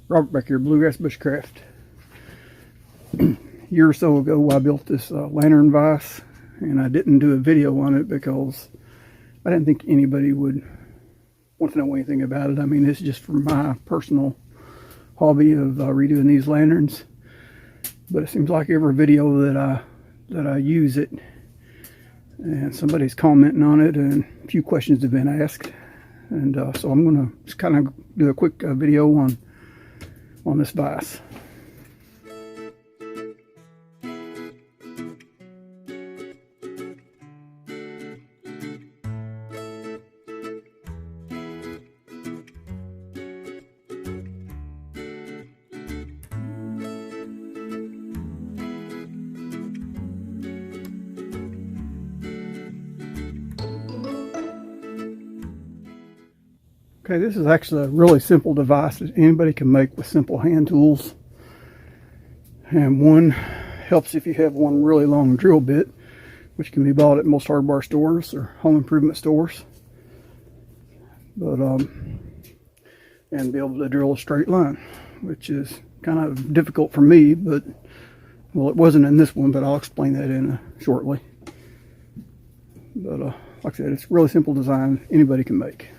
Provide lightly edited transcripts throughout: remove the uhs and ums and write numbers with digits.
Robert back here, Bluegrass Bushcraft. A year or so ago I built this lantern vise, and I didn't do a video on it because I didn't think anybody would want to know anything about it. I mean, it's just for my personal hobby of redoing these lanterns. But it seems like every video that I use it, and somebody's commenting on it, and a few questions have been asked, and so I'm going to just kind of do a quick video on this vise. Okay, this is actually a really simple device that anybody can make with simple hand tools. And one helps if you have one really long drill bit, which can be bought at most hardware stores or home improvement stores. But and be able to drill a straight line, which is kind of difficult for me, but well, it wasn't in this one, but I'll explain that in shortly. But like I said, it's a really simple design anybody can make.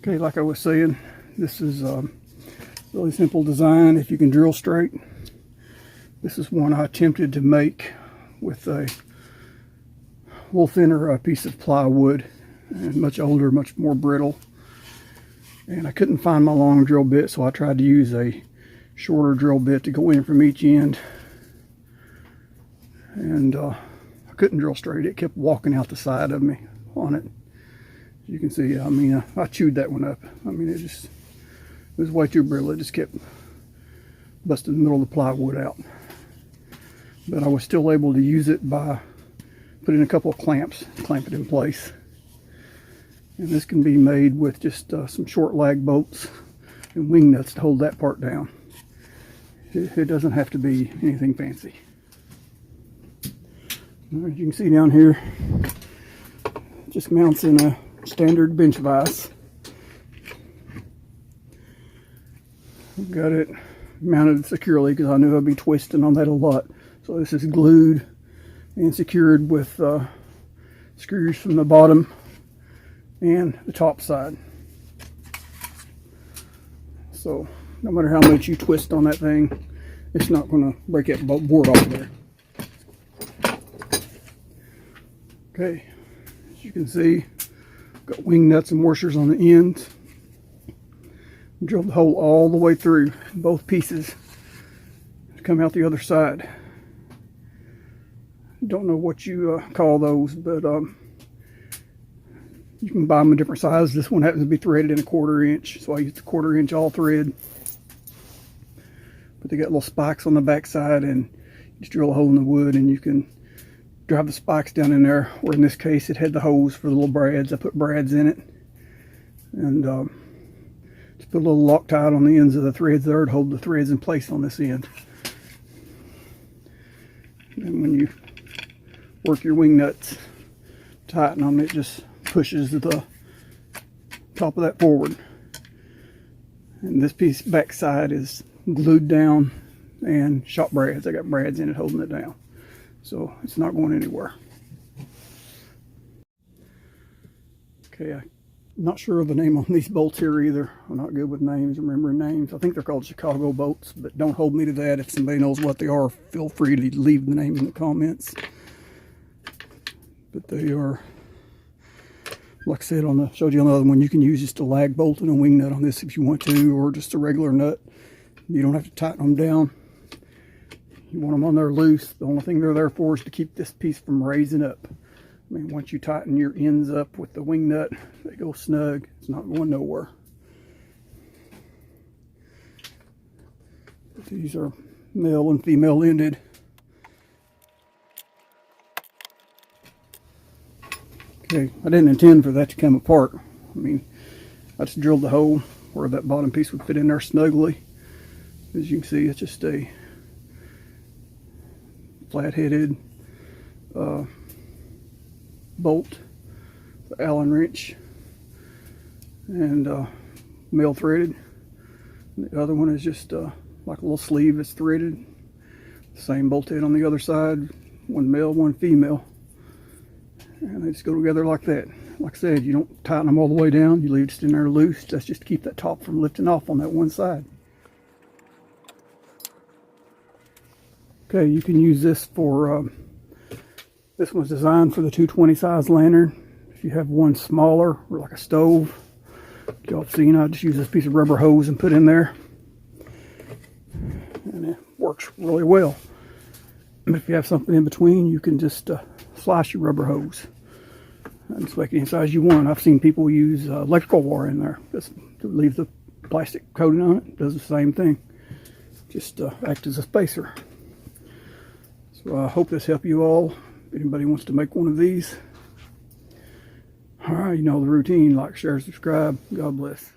Okay, like I was saying, this is a really simple design if you can drill straight. This is one I attempted to make with a little thinner piece of plywood, and much older, much more brittle. And I couldn't find my long drill bit, so I tried to use a shorter drill bit to go in from each end. And I couldn't drill straight. It kept walking out the side of me on it. You can see, I mean, I chewed that one up. I mean, it was way too brittle. It just kept busting the middle of the plywood out. But I was still able to use it by putting a couple of clamps to clamp it in place. And this can be made with just some short lag bolts and wing nuts to hold that part down. It doesn't have to be anything fancy. As you can see down here, it just mounts in a standard bench vise. I've got it mounted securely because I knew I'd be twisting on that a lot. So this is glued and secured with screws from the bottom and the top side. So no matter how much you twist on that thing, it's not going to break that board off there. Okay, as you can see, got wing nuts and washers on the ends. Drilled the hole all the way through both pieces to come out the other side. Don't know what you call those, but you can buy them in different sizes. This one happens to be threaded in a 1/4 inch, so I used a 1/4 inch all thread. But they got little spikes on the back side, and you just drill a hole in the wood and you can drive the spikes down in there, or in this case it had the holes for the little brads. I put brads in it, and just put a little Loctite on the ends of the threads there to hold the threads in place on this end. And when you work your wing nuts, tighten them, it just pushes the top of that forward. And this piece back side is glued down and shot brads. I got brads in it holding it down, so it's not going anywhere. Okay, I'm not sure of the name on these bolts here either. I'm not good with names, remembering names. I think they're called Chicago bolts, but don't hold me to that. If somebody knows what they are, feel free to leave the name in the comments. But they are, like I said, showed you on the other one, you can use just a lag bolt and a wing nut on this if you want to, or just a regular nut. You don't have to tighten them down. You want them on there loose. The only thing they're there for is to keep this piece from raising up. I mean, once you tighten your ends up with the wing nut, they go snug. It's not going nowhere. But these are male and female ended. Okay, I didn't intend for that to come apart. I mean, I just drilled the hole where that bottom piece would fit in there snugly. As you can see, it's just a flat-headed bolt, the Allen wrench, and male threaded. And the other one is just like a little sleeve that's threaded. Same bolt head on the other side, one male, one female. And they just go together like that. Like I said, you don't tighten them all the way down, you leave it just in there loose. That's just to keep that top from lifting off on that one side. Okay, you can use this for, this one's designed for the 220 size lantern. If you have one smaller, or like a stove, y'all have seen, I just use this piece of rubber hose and put in there. And it works really well. But if you have something in between, you can just slice your rubber hose and just make it any size you want. I've seen people use electrical wire in there just to leave the plastic coating on it. It does the same thing. Just act as a spacer. So I hope this helped you all. If anybody wants to make one of these. Alright, you know the routine. Like, share, subscribe. God bless.